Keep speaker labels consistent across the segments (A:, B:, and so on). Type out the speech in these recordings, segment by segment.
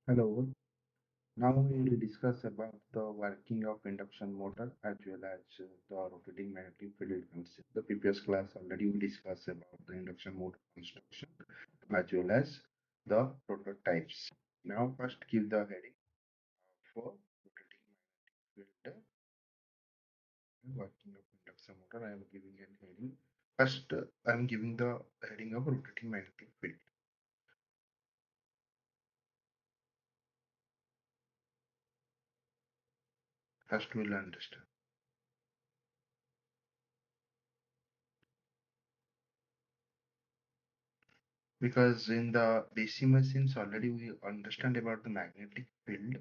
A: Hello. Now we will discuss about the working of induction motor as well as the rotating magnetic field concept. The previous class already we discussed about the induction motor construction as well as the prototypes. Now first give the heading for rotating magnetic field working of induction motor. I am giving a heading. First, I am giving the heading of rotating magnetic field. First, we'll understand. Because in the DC machines already we understand about the magnetic field,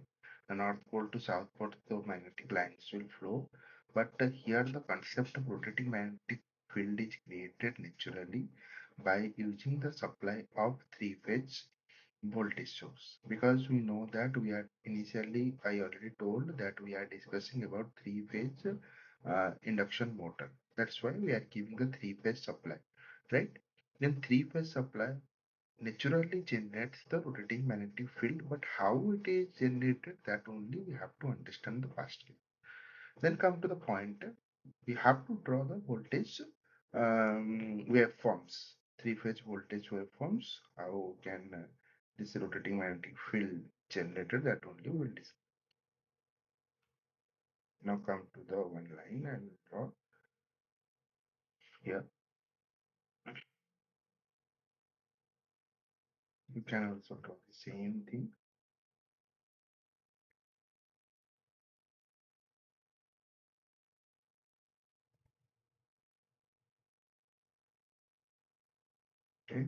A: the north pole to south pole, the magnetic lines will flow. But here the concept of rotating magnetic field is created naturally by using the supply of three-phase voltage source. Because we know that we are initially, I already told that we are discussing about three-phase induction motor. That's why we are giving the three-phase supply, right? Then three-phase supply naturally generates the rotating magnetic field, but how it is generated, that only we have to understand the first case. Then come to the point, we have to draw the voltage waveforms, three-phase voltage waveforms. How can this rotating magnetic field generated, that only we will discuss. Now come to the one line and draw here. You can also draw the same thing. Okay.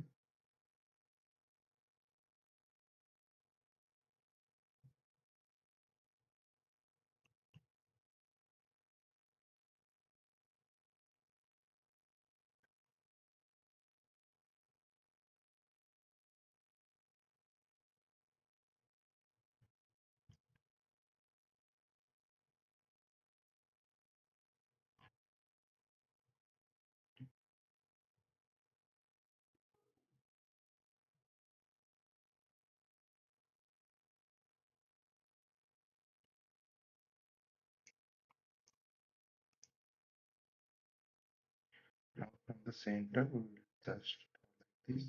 A: Now from the center, we will just this.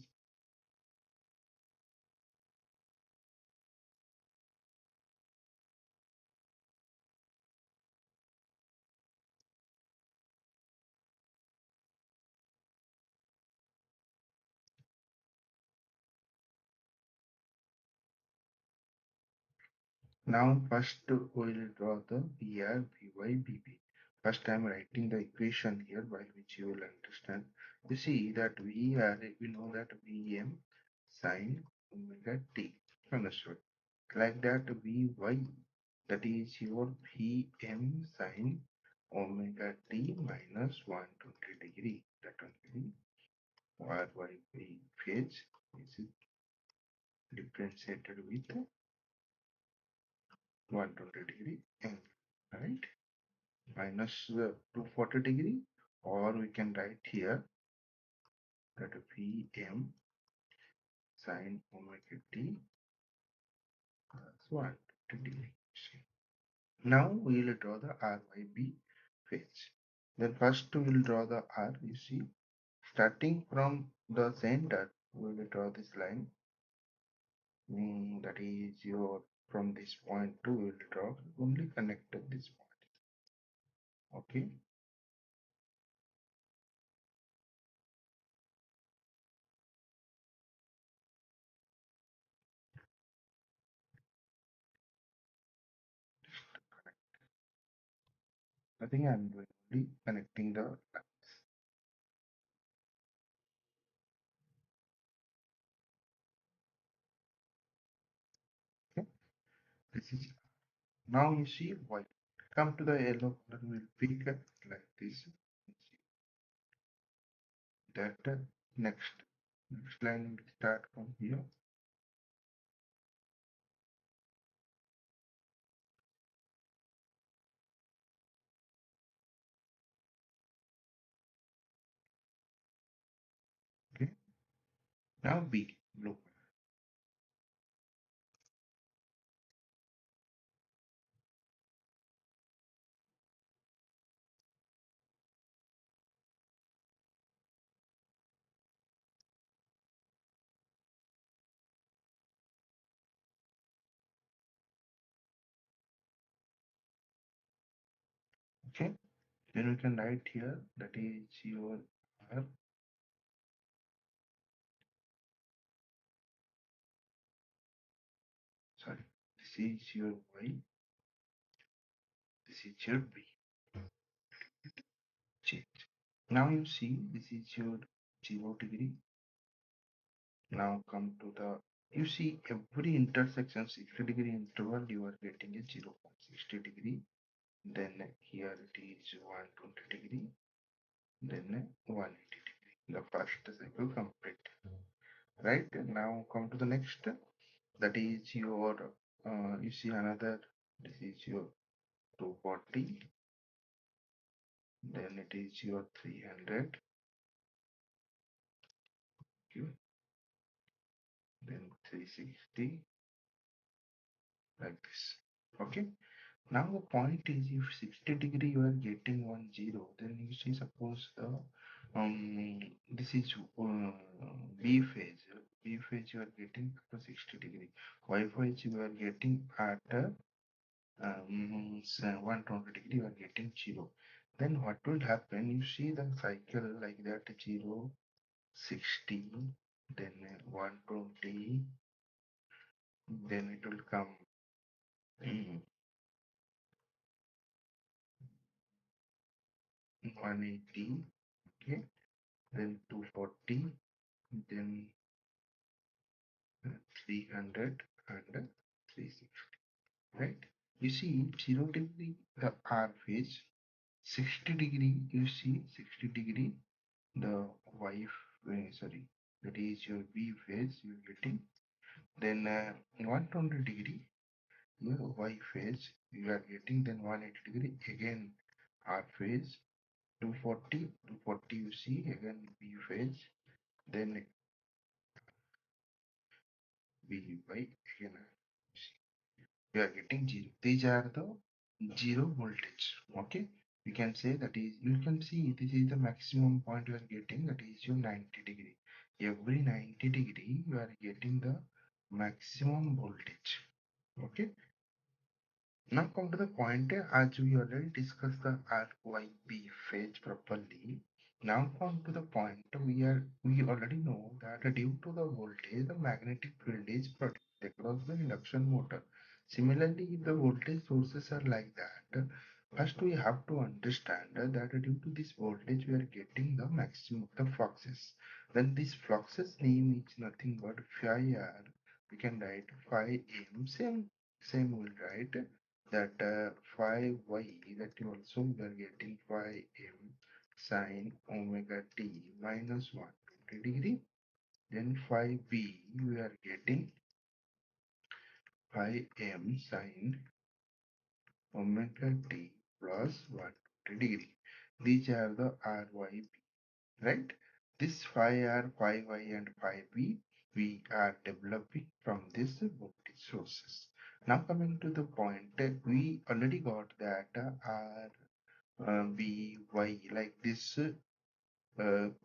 A: Now first we will draw the VR, Vy, Vb. First I am writing the equation here by which you will understand. You see that we know that Vm sine omega t. Understood. Like that Vy, that is your Vm sine omega t minus 120 degree. That only Ry phase is differentiated with 120 degree angle, right? Minus 240 degree, or we can write here that Vm sine omega t plus 120 degree. Now we will draw the RYB phase. Then first we will draw the R. You see, starting from the center, we will draw this line. That is your from this point to we will draw only connected this point. Okay. I think I'm doing only connecting the lines. Okay. This is now you see white. Come to the yellow color, we'll pick it like this. That next line will start from here. Okay. Now B blue. Okay, then we can write here that is your R, sorry, this is your Y, this is your B. Change. Now you see this is your 0 degree. Now come to the, you see every intersection 60-degree interval you are getting a 0.60 degree. Then here it is 120 degree. Then 180 degree. The first cycle complete. Right? Now come to the next. That is your, you see another, this is your 240. Then it is your 300. Okay. Then 360. Like this. Okay. Now the point is if 60 degree you are getting 10, then you see suppose this is B phase. B phase you are getting at 60 degree. Y phase you are getting at 120 degree you are getting 0. Then what will happen? You see the cycle like that 0, 60, then 120, then it will come mm, 180. Okay, then 240, then 300 and 360, right? You see 0 degree the R phase, 60 degree you see 60 degree the Y sorry, that is your B phase you're getting. Then 120 degree your Y phase you are getting. Then 180 degree again R phase. 240 you see again B phase. Then B Y again we are getting 0. These are the 0 voltage. Okay, you can say that is, you can see this is the maximum point you are getting, that is your 90 degree. Every 90 degree you are getting the maximum voltage. Okay, now come to the point as we already discussed the RYB phase properly. Now come to the point we already know that due to the voltage the magnetic field is produced across the induction motor. Similarly, if the voltage sources are like that, first we have to understand that due to this voltage we are getting the maximum the fluxes. Then this fluxes name is nothing but phi r. We can write phi m, same will write that phi y, that you also we are getting phi m sine omega t minus 120 degree. Then phi b we are getting phi m sine omega t plus 120 degree. These are the RYB, right? This phi r, phi y and phi b we are developing from this voltage sources. Now coming to the point, we already got that R B Y like this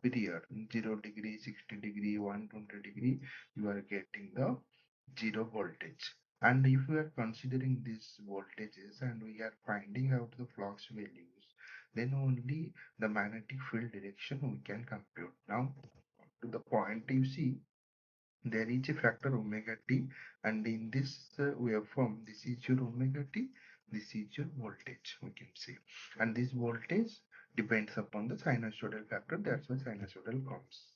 A: period 0 degree, 60 degree, 120 degree, you are getting the 0 voltage. And if we are considering these voltages and we are finding out the flux values, then only the magnetic field direction we can compute. Now to the point, you see there is a factor omega t, and in this waveform this is your omega t, this is your voltage we can say, and this voltage depends upon the sinusoidal factor. That's why sinusoidal comes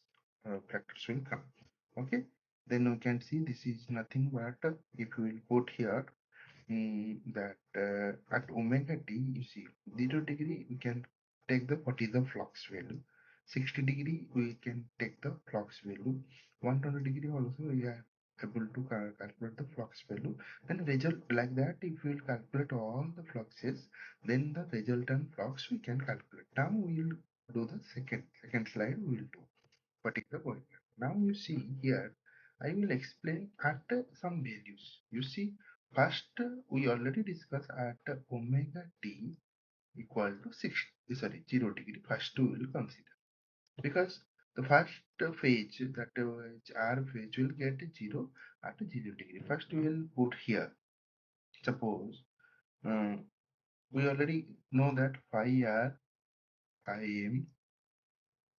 A: factors will come. Okay, then we can see this is nothing but if we will put here that at omega t, you see 0 degree we can take the what is the flux value, 60 degree we can take the flux value, 120 degree also we are able to calculate the flux value. Then result like that, if we will calculate all the fluxes, then the resultant flux we can calculate. Now we will do the second slide we will do what is the point. Now you see here, I will explain at some values. You see, first we already discussed at omega t equal to 0 degree. First we will consider because the first phase, that R phase will get 0 at 0 degree. First we will put here. Suppose we already know that phi r, phi m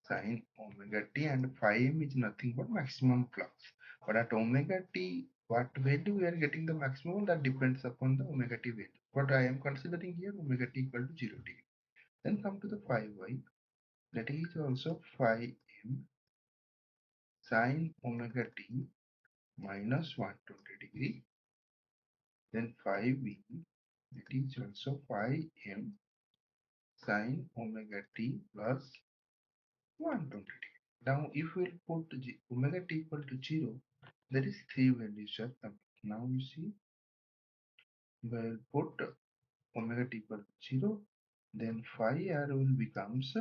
A: sin omega t, and phi m is nothing but maximum flux. But at omega t, what value we are getting the maximum, that depends upon the omega t value. What I am considering here, omega t equal to 0 degree. Then come to the phi y, that is also phi m sin omega t minus 120 degree. Then phi v, that is also phi m sin omega t plus 120 degree. Now, if we put omega t equal to 0, there is three values are coming. Now you see, we'll put omega t equal to 0, then phi r will becomes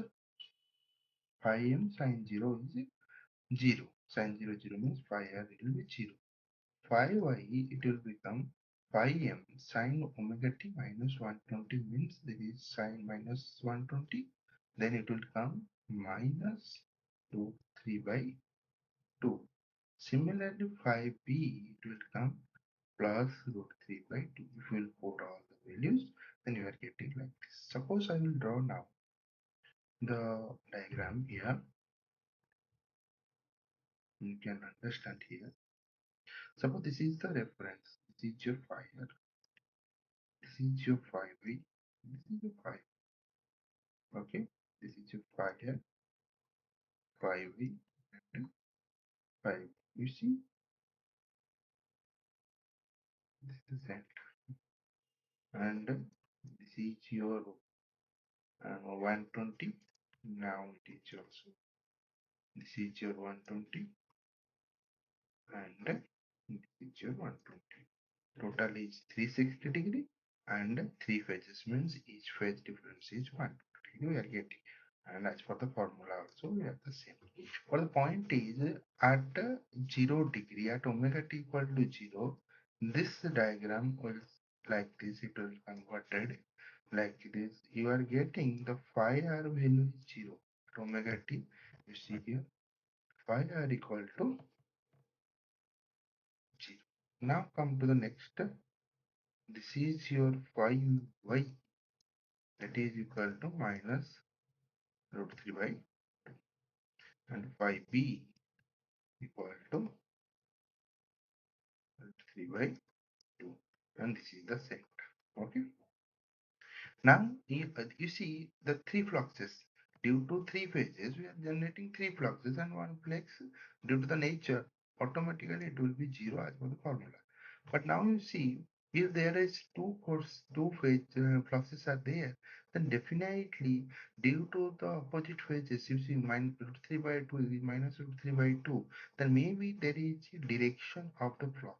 A: phi m sin 0 is 0. Sin 0 0 means phi r will be 0. Phi y it will become phi m sin omega t minus 120 means there is sin minus 120. Then it will come minus root 3 by 2. Similarly, phi b it will come plus root 3 by 2. If we will put all the values, then you are getting like this. Suppose I will draw now the diagram here. You can understand here. Suppose this is the reference. This is your phi r. This is your phi b. This is your phi. Okay. This is your phi r, phi b, and phi. You see, this is that. And this is your 120. Now it is also. This is your 120 and this is your 120. Total is 360 degree and three phases means each phase difference is 120 degree we are getting. And as for the formula also we have the same. But the point is at 0 degree, at omega t equal to 0, this diagram will like this, it will converted like this. You are getting the phi r value is 0 at omega t. You see here phi r equal to 0. Now come to the next. This is your phi y, that is equal to minus root 3 by 2, and phi b equal to root 3 by 2, and this is the same. Okay. Now you see the three fluxes. Due to three phases, we are generating three fluxes and one flex. Due to the nature, automatically it will be 0 as per the formula. But now you see, if there is two phase fluxes are there, then definitely due to the opposite phases, you see minus root 3 by 2 is minus root 3 by 2, then maybe there is a direction of the flux,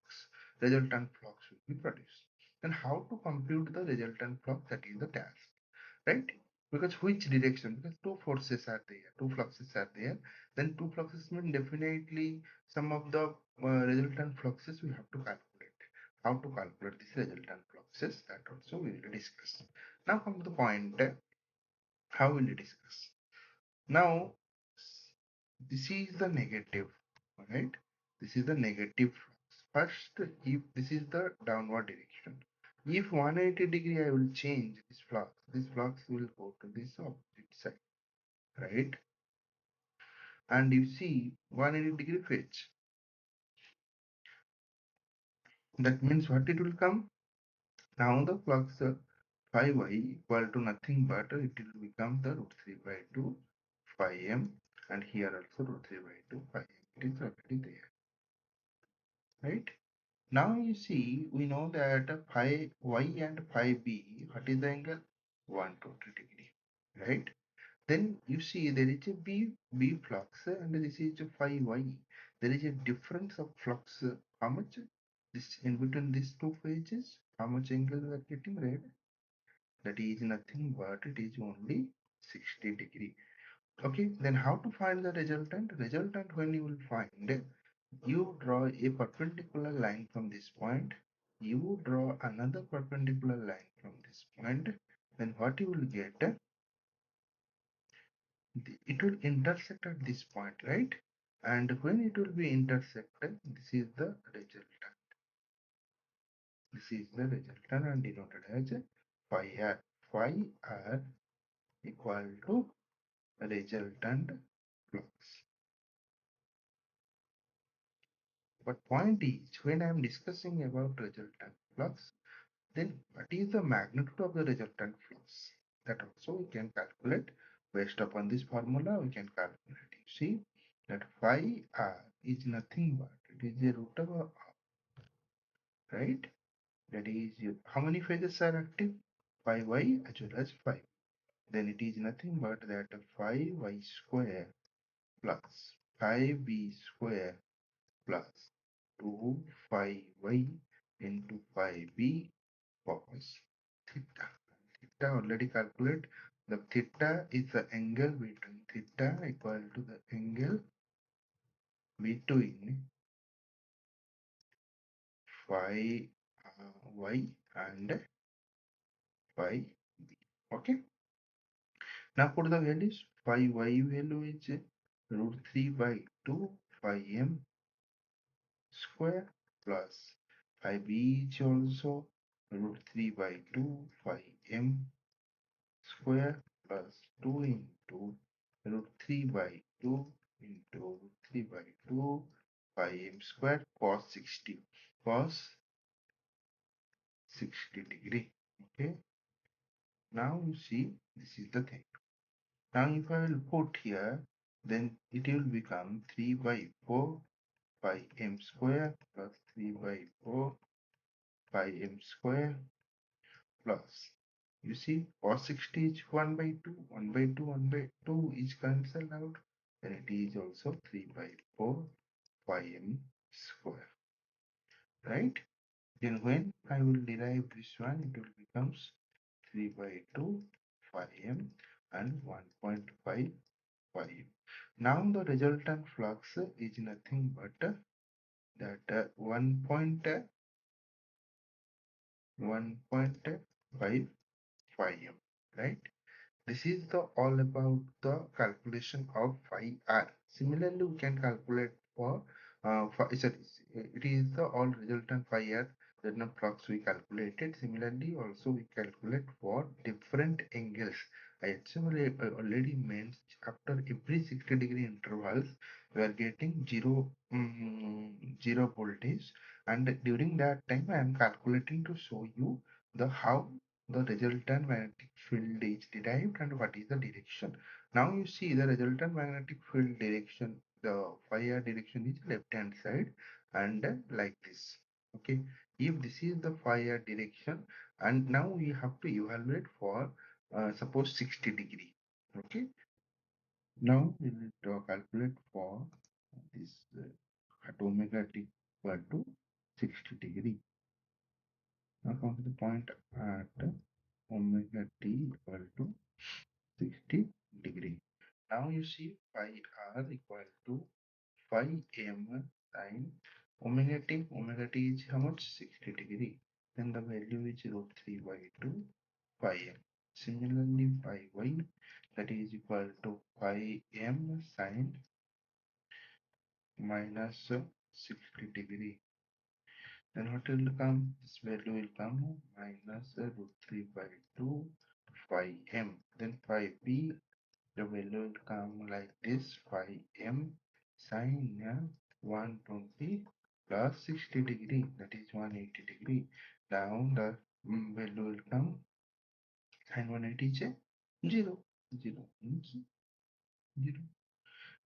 A: resultant flux will be produced. Then how to compute the resultant flux? That is the task, right? Because which direction? Because two forces are there, two fluxes are there. Then two fluxes mean definitely some of the resultant fluxes we have to calculate. How to calculate this resultant fluxes, that also we will discuss. Now come to the point, how will we discuss? Now this is the negative, right? This is the negative flux. First, if this is the downward direction, if 180 degree I will change this flux will go to this opposite side, right? And you see 180 degree fetch. That means what it will come? Now the flux phi y equal to nothing but it will become the root 3 by 2 phi m, and here also root 3 by 2 phi m. It is already there, right? Now you see, we know that phi y and phi b, what is the angle? 120 degree, right? Then you see there is a b flux and this is a phi y. There is a difference of flux. How much? This in between these two phases, how much angle we are getting, right? That is nothing but it is only 60 degree. Okay, then how to find the resultant? Resultant, when you will find, you draw a perpendicular line from this point, you draw another perpendicular line from this point, then what you will get, it will intersect at this point, right? And when it will be intersected, this is the resultant. This is the resultant and denoted as phi r. phi r equal to resultant flux. But point is, when I am discussing about resultant flux, then what is the magnitude of the resultant flux? That also we can calculate based upon this formula. We can calculate. You see that phi r is nothing but it is the root of r, right? That is how many phases are active? Phi y as well as phi. Then it is nothing but that phi y square plus phi b square plus 2 phi y into phi b cos theta. Theta already calculate. The theta is the angle between theta equal to the angle between phi y and phi b. Okay. Now put the values. Phi y value is root 3 by 2 phi m square plus phi b is also root 3 by 2 phi m square plus 2 into root 3 by 2 into root 3 by 2 pi m square cos 60 degree. Okay, now you see this is the thing. Now if I will put here, then it will become 3 by 4 pi m square plus 3 by 4 pi m square plus, you see cos 60 is 1 by 2, 1 by 2, 1 by 2 is cancelled out, then it is also 3 by 4 pi m square, right? Then when I will derive this one, it will becomes 3 by 2 pi m and 1.5 pi m. Now the resultant flux is nothing but that 1.5 pi m, right? This is the all about the calculation of phi r. Similarly, we can calculate for sorry, it is the all resultant phi r random flux we calculated. Similarly, also we calculate for different angles. I actually already mentioned after every 60-degree intervals we are getting zero voltage, and during that time I am calculating to show you the how the resultant magnetic field is derived and what is the direction. Now you see the resultant magnetic field direction, the phi r direction is left hand side and like this. Okay, if this is the phi r direction, and now we have to evaluate for suppose 60 degree. Okay, now we need to calculate for this at omega t equal to 60 degree. Now come to the point at omega t equal to 60 degree. Now you see phi r equal to phi m sin omega t. Omega t is how much? 60 degree. Then the value is root 3 by 2 phi m. Similarly, phi y, that is equal to phi m sin minus 60 degree. Then what will come? This value will come minus root 3 by 2 phi m. Then phi b, the value will come like this phi m sin 120 plus 60 degree, that is 180 degree. Now the value will come sin 180 is 0, 0 means 0.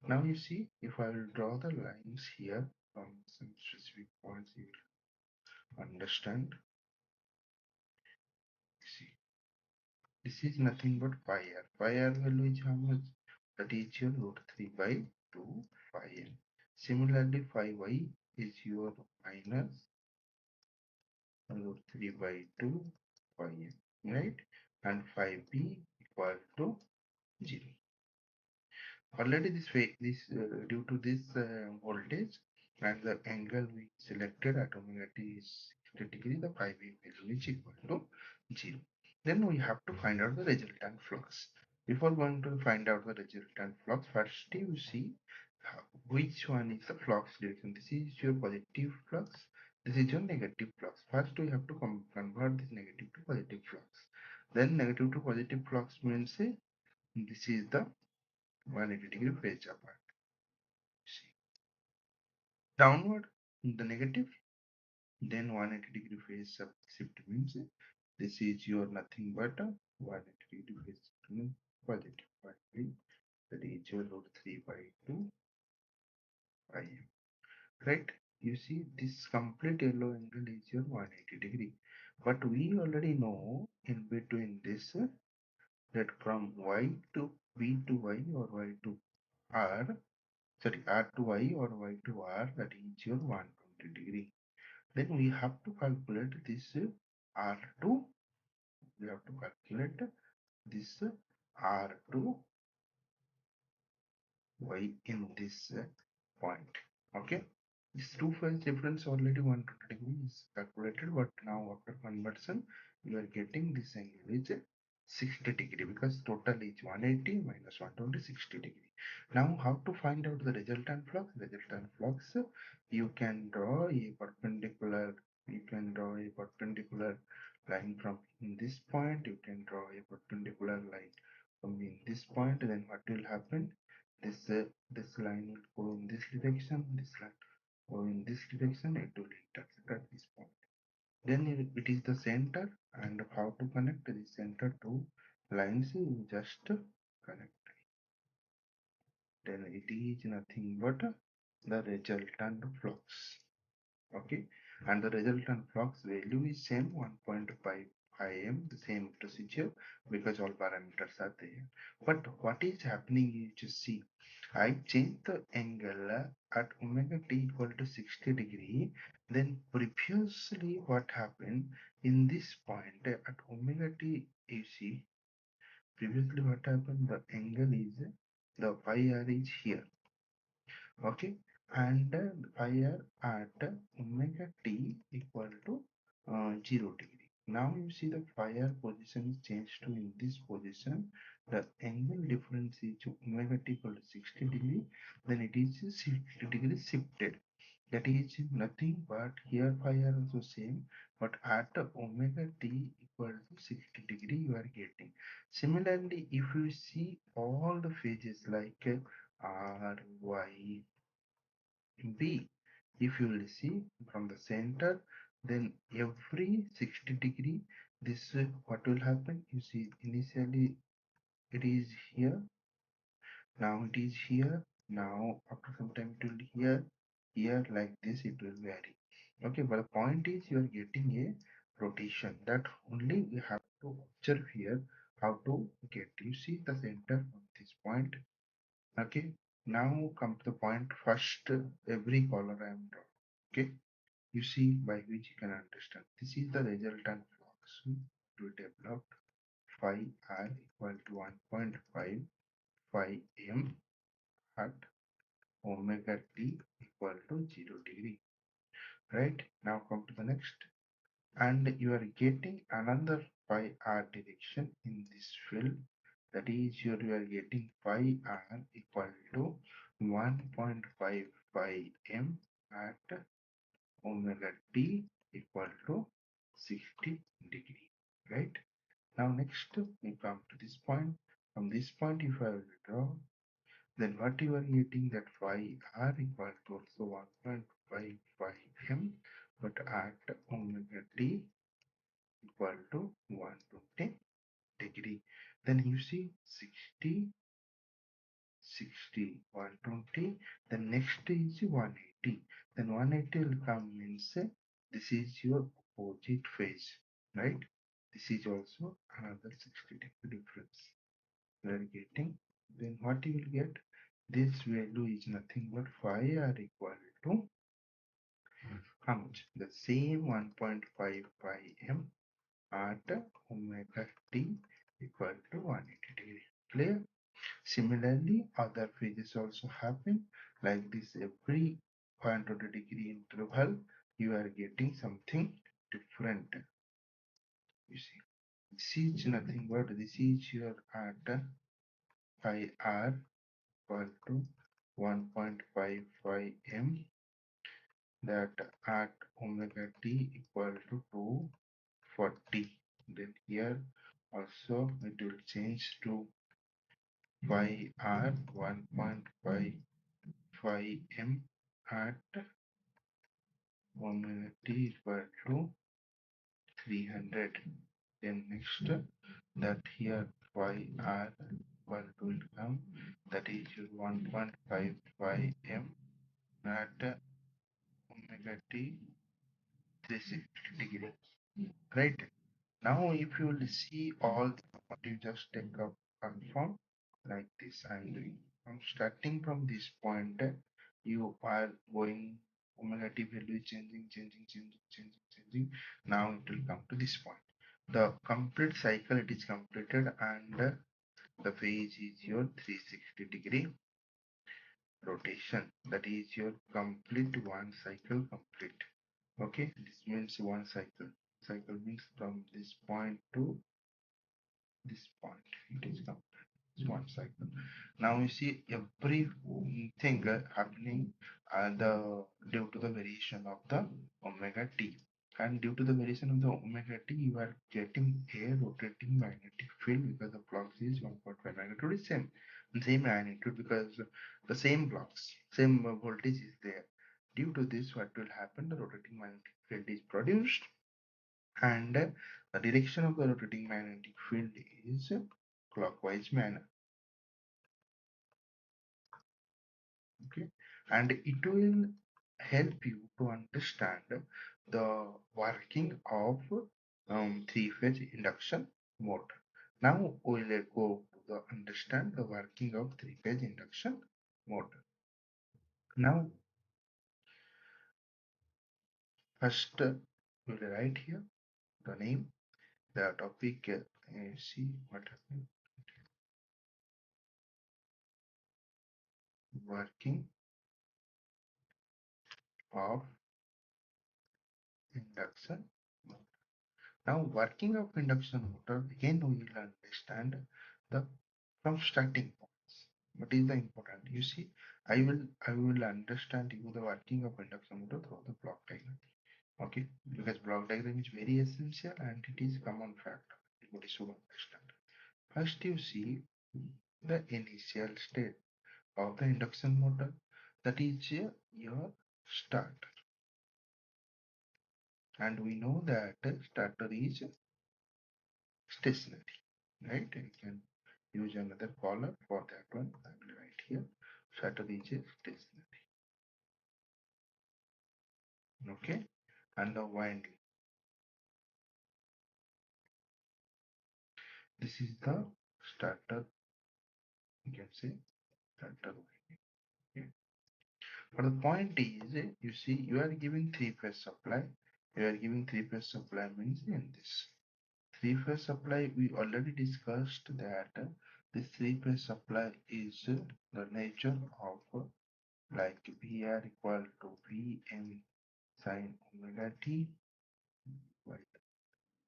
A: Now you see, if I will draw the lines here from some specific points, you will understand. See, this is nothing but phi r. Phi r value is how much? That is your root 3 by 2 phi m. Similarly, phi y is your minus root 3 by 2 phi m, right? And phi b equal to 0. Already due to this voltage and the angle we selected at omega t is 60 degree, the phi b value is equal to 0. Then we have to find out the resultant flux. Before going to find out the resultant flux, first you see which one is the flux direction. This is your positive flux. This is your negative flux. First we have to convert this negative to positive flux. Then negative to positive flux means this is the 180-degree phase apart. See, downward the negative, then 180-degree phase shift means this is your nothing but a 180-degree phase shift means positive. That is your root 3 by 2 I m. Right? You see, this complete yellow angle is your 180-degree. But we already know in between this that from y to v to y or y to r, sorry, r to y or y to r, that is your 120-degree. Then we have to calculate this r2. We have to calculate this r2 y in this point. Okay, this two phase difference already 120 degrees is calculated, but now after conversion you are getting this angle is 60 degree because total is 180 minus 120, 60 degree. Now how to find out the resultant flux? Resultant flux, you can draw a perpendicular, line from in this point, you can draw a perpendicular line from in this point. Then what will happen? This line will go in this direction, this line go in this direction, it will intersect at this point. Then it is the center, and how to connect the center to lines, you just connect. Then it is nothing but the resultant flux. Okay, and the resultant flux value is same 1.5 im, the same procedure because all parameters are there. But what is happening is, you see, I change the angle at omega t equal to 60 degree. Then previously what happened in this point at omega t, you see, previously what happened, the angle is the phi r is here. Okay, and phi r at omega t equal to 0 degree. Now you see the phi r position is changed to in this position. The angle difference is omega t equal to 60 degree. Then it is 60 degree shifted. That is nothing but here phi r also same, but at omega t equal to 60 degree you are getting. Similarly, if you see all the phases like r, y, B, if you will see from the center, then every 60 degree, this what will happen? You see, initially it is here, now it is here, now after some time it will be here, like this it will vary. Okay, but the point is you are getting a rotation. That only we have to observe here how to get. You see the center of this point. Okay, now come to the point first, every color I am drawing. Okay, you see by which you can understand. This is the resultant flux we developed phi r equal to 1.5 phi m at omega t equal to 0 degree. Right, now come to the next, and you are getting another phi r direction in this field. That is you are getting phi r equal to 1.5 phi m at omega t equal to 60 degree. Right, now next we come to this point. From this point if I will draw, then what you are getting, that phi r equal to also 1.5 phi m, but at omega t equal to 120 degree. Then you see 60, 60, 120, then next is 180. Then 180 will come means this is your opposite phase, right? This is also another 60 degree difference we are getting. Then what you will get? This value is nothing but phi r equal to how much? The same 1.5 pi m at omega t equal to 180 degree. Clear? Similarly, other phases also happen like this. Every 120 degree interval, you are getting something different. You see, this is nothing but this is your at pi r equal to 1.55 m, that at omega t equal to 240. Then here Also it will change to phi r 1.55 m at omega t equal to 300. Then next that here phi r will come, that is 1.55 m at omega t 360 degree. Right? Now if you will see all, you just take up confirm like this I'm doing. I'm starting from this point, you are going omega t value is changing. Now it will come to this point. The complete cycle it is completed, and the phase is your 360 degree rotation. That is your complete one cycle complete. Okay, this means one cycle. Cycle means from this point to this point. It is complete. It's one cycle. Now you see everything happening the due to the variation of the omega t. And due to the variation of the omega t, you are getting a rotating magnetic field because the flux is 1.5 magnitude is same magnitude, because the same flux, same voltage is there. Due to this, what will happen? The rotating magnetic field is produced, and the direction of the rotating magnetic field is clockwise manner. Okay, and it will help you to understand the working of three-phase induction motor. Now we will go to the understand the working of three-phase induction motor. Now first we will write here the name, the topic, see what happened. Working of induction motor. Now, working of induction motor, again we will understand the from starting points. What is the important? You see, I will understand you the working of induction motor through the block diagram. Okay, because block diagram is very essential and it is common fact. Everybody should understand. First, you see the initial state of the induction motor, that is your starter, and we know that starter is stationary, right? You can use another color for that one. I will write here starter is stationary. Okay, and the winding. This is the starter. You can say starter winding. Okay. But the point is, you see, you are giving three-phase supply. You are giving three-phase supply means in this three-phase supply. We already discussed that this three-phase supply is the nature of like VR equal to Vm sine omega t, right?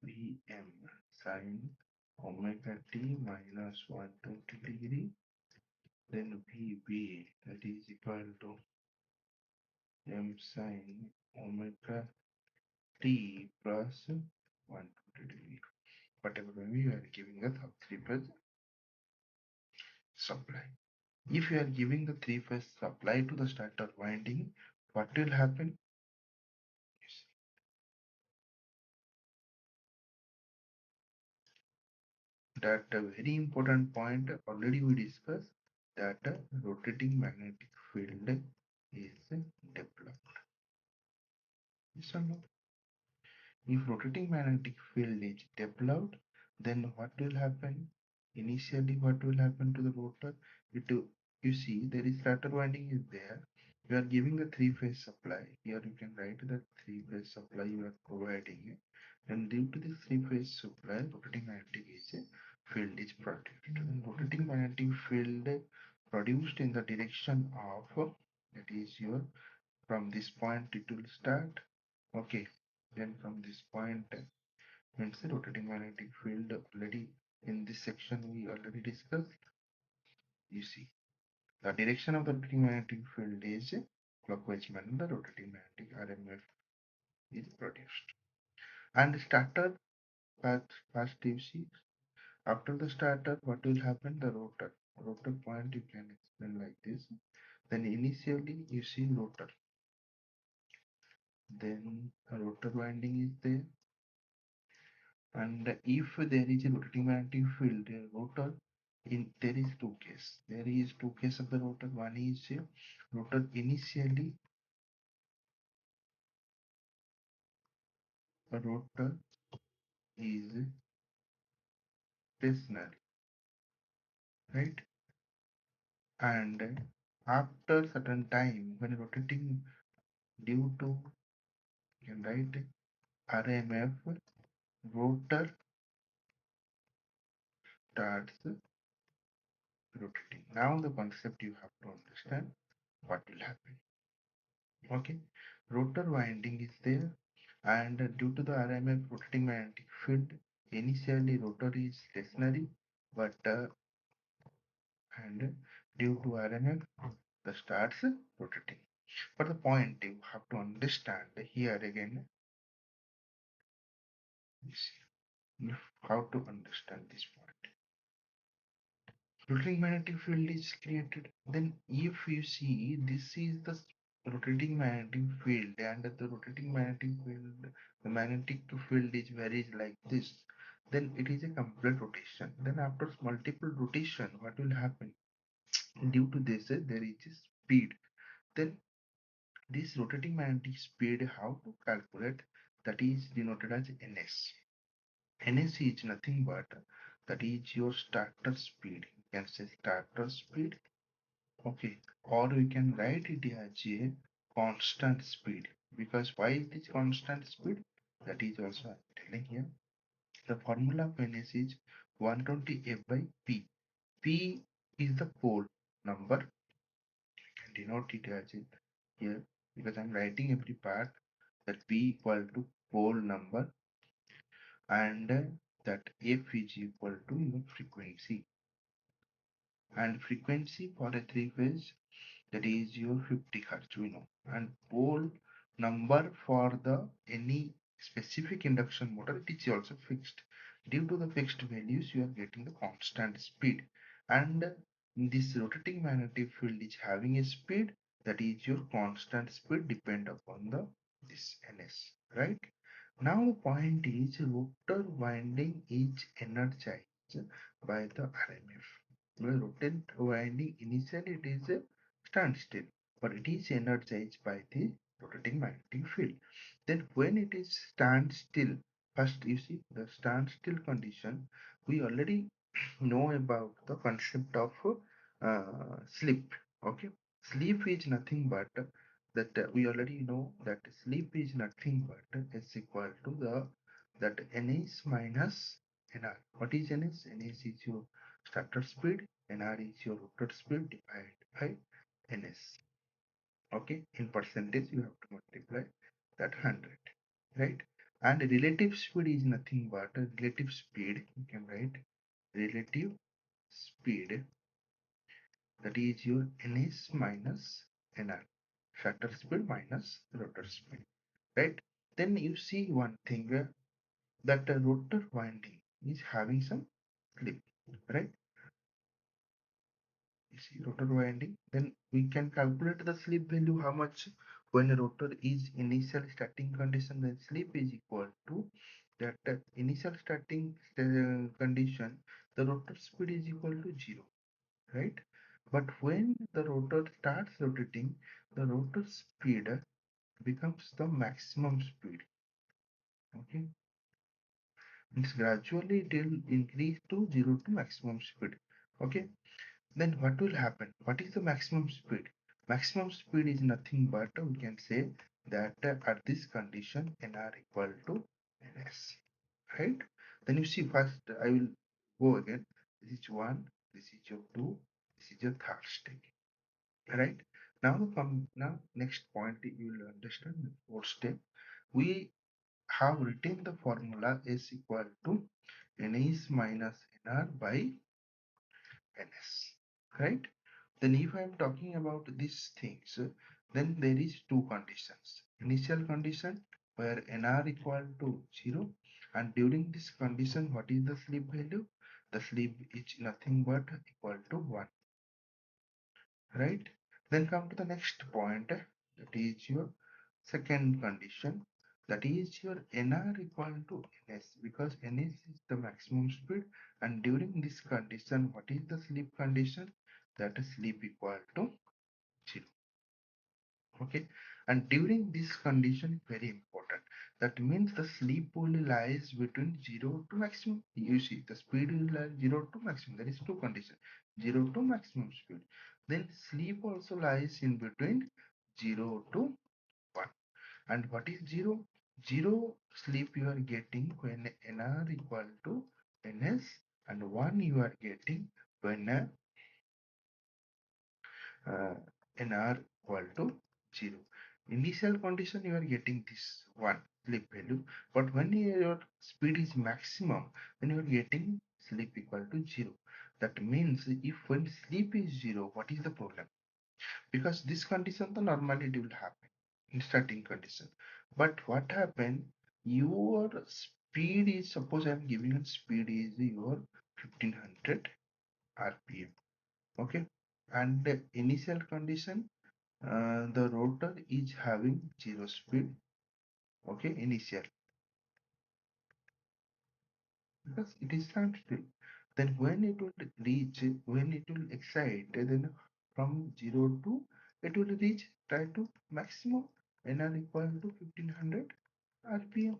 A: Vm sine omega t minus 120 degree, then Vb that is equal to m sine omega t plus 120 degree. Whatever way you are giving the three-phase supply. If you are giving the three-phase supply to the starter winding, what will happen? That a very important point already we discussed, that rotating magnetic field is developed. Yes or no? If rotating magnetic field is developed, then what will happen? Initially, what will happen to the rotor? You see, there is stator winding is there. You are giving the three-phase supply. Here you can write that three-phase supply you are providing. And due to this three-phase supply, rotating magnetic field is produced. And rotating magnetic field produced in the direction of, that is your, from this point it will start. Okay, then from this point, means the rotating magnetic field already in this section we already discussed. You see, the direction of the rotating magnetic field is clockwise manner. The rotating magnetic RMF is produced. And starter, first you see, After the stator, what will happen? The rotor. Rotor point you can explain like this. Then initially you see rotor. Then a rotor winding is there. And if there is a rotating magnetic field, the rotor there is two cases. There is two cases of the rotor. One is rotor initially a rotor is stationary, right? And after certain time, when rotating due to, you can write RMF, rotor starts rotating. Now the concept you have to understand what will happen. Okay, rotor winding is there, and due to the RMF rotating magnetic field, initially rotor is stationary, but and due to RMF, the starts rotating. But the point you have to understand here again is how to understand this point. Rotating magnetic field is created. Then if you see this is the rotating magnetic field, and the rotating magnetic field, the magnetic field is varies like this, then it is a complete rotation. Then after multiple rotation, what will happen? Due to this, there is a speed. Then this rotating magnetic speed, how to calculate? That is denoted as ns. Ns is nothing but that is your starter speed. You can say starter speed. Okay, or we can write it as a constant speed. Because why is this constant speed? That is also I'm telling here. The formula of Ns is 120 F by P. P is the pole number. You can denote it as it here because I'm writing every part that P equal to pole number, and that F is equal to your frequency. And frequency for a three phase, that is your 50 hertz, we know. And pole number for the any specific induction motor, it is also fixed. Due to the fixed values, you are getting the constant speed. And this rotating magnetic field is having a speed, that is your constant speed depend upon the this ns, right? Now the point is rotor winding is energized by the RMF. Well, rotor winding initially it is a standstill, but it is energized by the rotating magnetic field. Then when it is standstill, first you see the standstill condition, we already know about the concept of slip. Okay, sleep is nothing but that we already know that sleep is nothing but is equal to the that ns minus nr. What is ns? Ns is your starter speed, nr is your rotor speed divided by ns. Okay, in percentage you have to multiply that 100, right? And relative speed is nothing but relative speed. You can write relative speed, that is your ns minus nr, shutter speed minus rotor speed, right? Then you see one thing that the rotor winding is having some slip, right? You see rotor winding, then we can calculate the slip value how much when a rotor is initial starting condition, then slip is equal to that initial starting condition, the rotor speed is equal to 0, right? But when the rotor starts rotating, the rotor speed becomes the maximum speed. Okay, it's gradually it will increase to 0 to maximum speed. Okay, then what will happen? What is the maximum speed? Maximum speed is nothing but we can say that at this condition nr equal to ns, right? Then you see first I will go again. This is one, this is your two, this is your third step, right? Now come now next point you will understand the fourth step. We have written the formula is equal to ns minus nr by ns, right? Then if I am talking about these things, then there is two conditions. Initial condition where nr equal to 0, and during this condition what is the slip value? the slip is nothing but equal to 1, right? Then come to the next point, that is your second condition, that is your nr equal to ns, because ns is the maximum speed, and during this condition, what is the slip condition? That is slip equal to 0. Okay, and during this condition, very important, that means the slip will lies between 0 to maximum. You see the speed will lie 0 to maximum, there is two conditions, 0 to maximum speed. Then slip also lies in between 0 to 1. And what is 0? 0 slip you are getting when nr equal to ns, and 1 you are getting when uh, nr equal to 0. Initial condition you are getting this one slip value, but when your speed is maximum, then you are getting slip equal to 0. That means if when slip is 0, what is the problem? Because this condition, the normally it will happen in starting condition. But what happen? Your speed is, suppose I am giving it speed is your 1500 rpm. Okay, and the initial condition, the rotor is having 0 speed. Okay, initial, because it is standstill. Then when it will reach, when it will excite, then from 0 to it will reach try to maximum nr equal to 1500 rpm.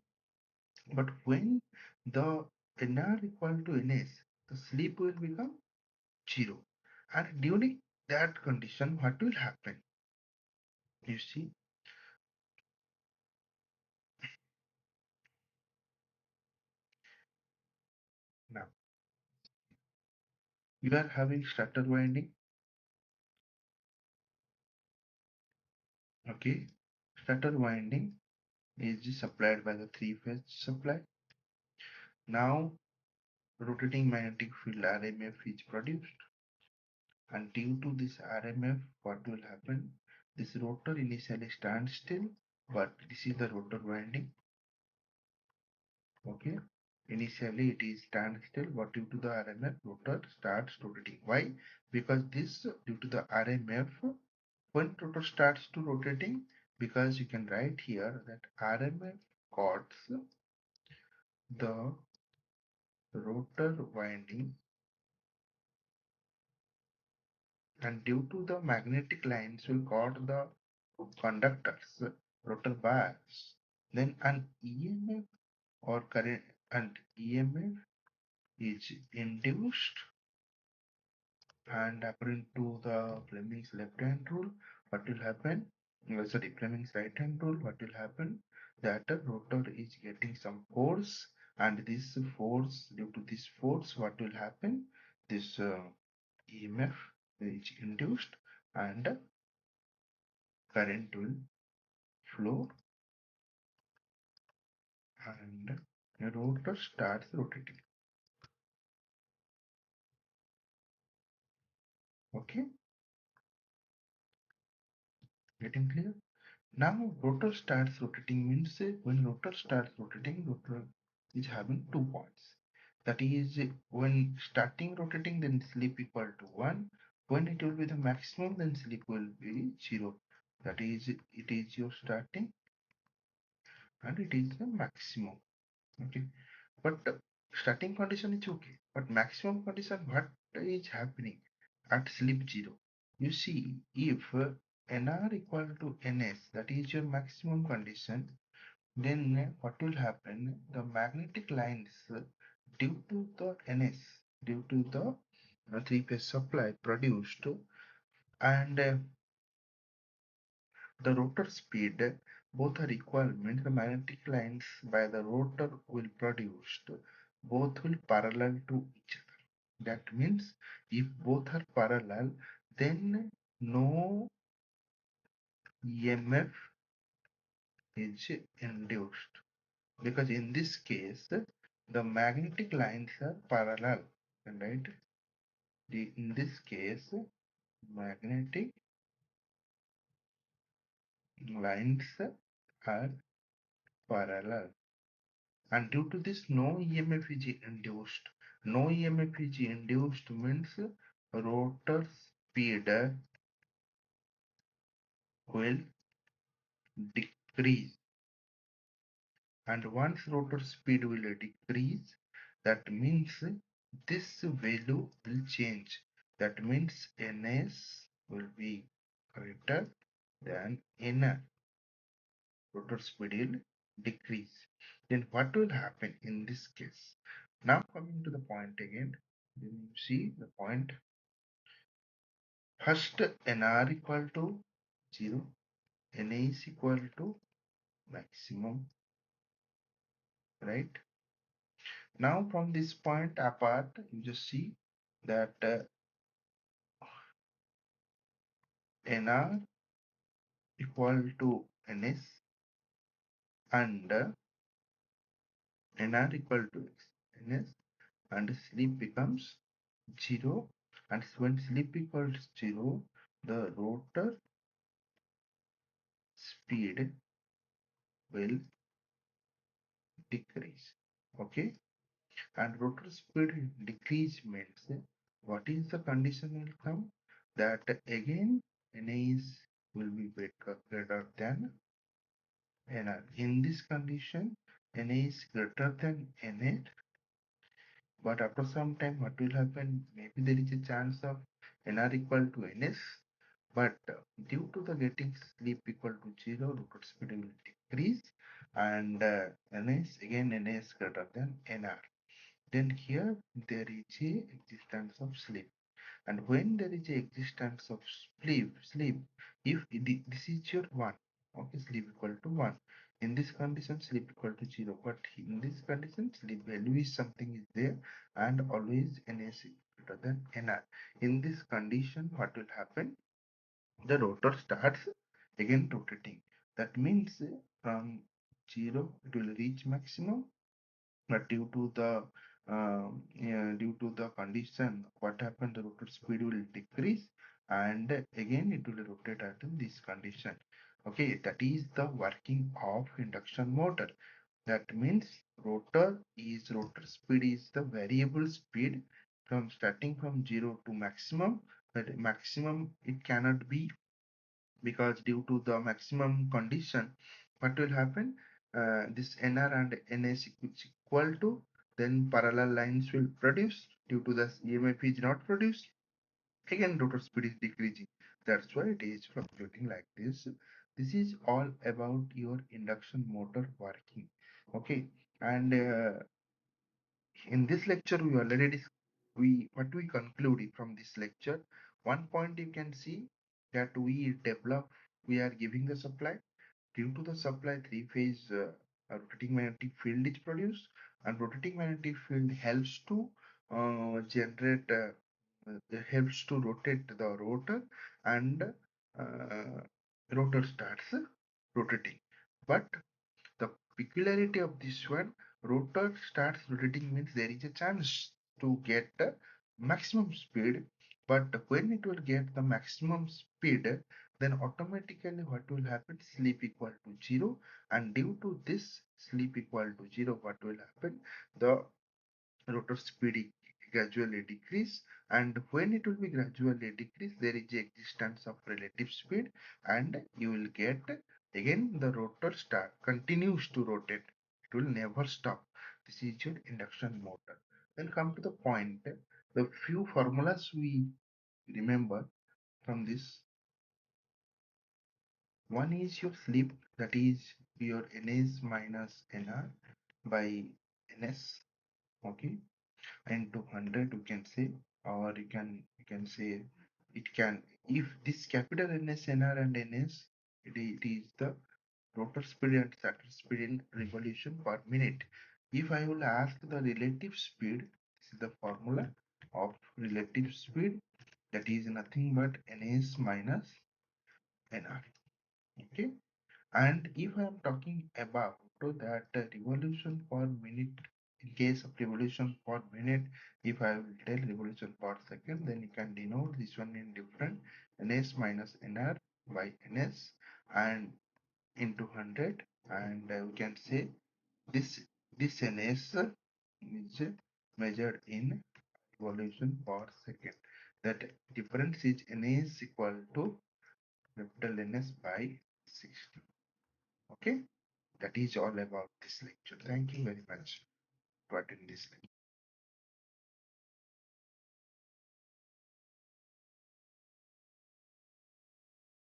A: But when the nr equal to ns, the slip will become 0. And during that condition, what will happen? You see, now you are having starter winding. Okay, starter winding is supplied by the three-phase supply. Now rotating magnetic field RMF is produced, and due to this RMF, what will happen? This rotor initially stands still, but this is the rotor winding. Okay, initially it is stand still, but due to the RMF, rotor starts rotating. Why? Because this due to the RMF, when rotor starts to rotating, because you can write here that RMF causes the rotor winding, and due to the magnetic lines will cut the conductors, rotor bars, then an EMF or current, and EMF is induced, and according to the Fleming's left hand rule, what will happen? Sorry, Fleming's right hand rule, what will happen? That the rotor is getting some force, and this force, due to this force, what will happen? This EMF is induced, and current will flow, and the rotor starts rotating. Okay, getting clear? Now rotor starts rotating means when rotor starts rotating, rotor is having 2 points. That is when starting rotating, then slip equal to 1. When it will be the maximum, then slip will be 0. That is, it is your starting and it is the maximum. Okay, but starting condition is okay, but maximum condition, what is happening at slip 0? You see, if nr equal to ns, that is your maximum condition, then what will happen? The magnetic lines, due to the ns, due to the three-phase supply produced, and the rotor speed, both are equal, means the magnetic lines by the rotor will produce, both will parallel to each other. That means if both are parallel, then no EMF is induced, because in this case the magnetic lines are parallel, right? In this case, magnetic lines are parallel, and due to this no EMF is induced, No EMF is induced means rotor speed will decrease, and once rotor speed will decrease, that means this value will change. That means ns will be greater than nr. Rotor speed will decrease. Then what will happen in this case? Now coming to the point again, then you see the point. First, nr equal to 0, na is equal to maximum, right? Now from this point apart, you just see that nr equal to ns and nr equal to ns, and sleep becomes 0, and when sleep equals 0, the rotor speed will decrease. Okay, and rotor speed decrease means what is the condition will come, that again na is will be greater than nr. In this condition, na is greater than na, but after some time what will happen, maybe there is a chance of nr equal to ns, but due to the getting sleep equal to 0, rotor speed will decrease, and ns again ns greater than nr. Then here there is a existence of sleep, and when there is a existence of sleep, if this is your 1, okay, sleep equal to 1. In this condition, sleep equal to 0, but in this condition, sleep value is something is there, and always ns is greater than nr. In this condition, what will happen? The rotor starts again rotating. That means from 0 it will reach maximum, but due to the condition, what happened, the rotor speed will decrease, and again it will rotate at this condition. Okay, that is the working of induction motor. That means rotor speed is the variable speed from starting from 0 to maximum, but maximum it cannot be, because due to the maximum condition, what will happen? This nr and ns is equal to, then parallel lines will produce. Due to the emf is not produced, again rotor speed is decreasing. That's why it is fluctuating like this. This is all about your induction motor working. Okay, and in this lecture we already we what we concluded from this lecture, one point you can see, that we are giving the supply. Due to the supply, three-phase rotating magnetic field is produced, and rotating magnetic field helps to helps to rotate the rotor, and rotor starts rotating. But the peculiarity of this one, rotor starts rotating means there is a chance to get the maximum speed, but when it will get the maximum speed, then automatically what will happen? Sleep equal to 0, and due to this sleep equal to 0, what will happen? The rotor speed gradually decrease, and when it will be gradually decrease, there is a existence of relative speed, and you will get again the rotor start continues to rotate, it will never stop. This is your induction motor. Then come to the point, the few formulas we remember from this. One is your slip, that is your ns minus nr by ns. Okay, into 100 you can say, or you can say, it can, if this capital ns nr and ns, it is the rotor speed and stator speed in revolution per minute. If I will ask the relative speed, this is the formula of relative speed, that is nothing but ns minus nr. Okay, and if I am talking about that revolution per minute, in case of revolution per minute, if I will tell revolution per second, then you can denote this one in different, ns minus nr by ns and into 100, and we can say this ns is measured in revolution per second. That difference is Na is equal to capital Ns by 60. Okay, that is all about this lecture. Thank you very much to attend this lecture.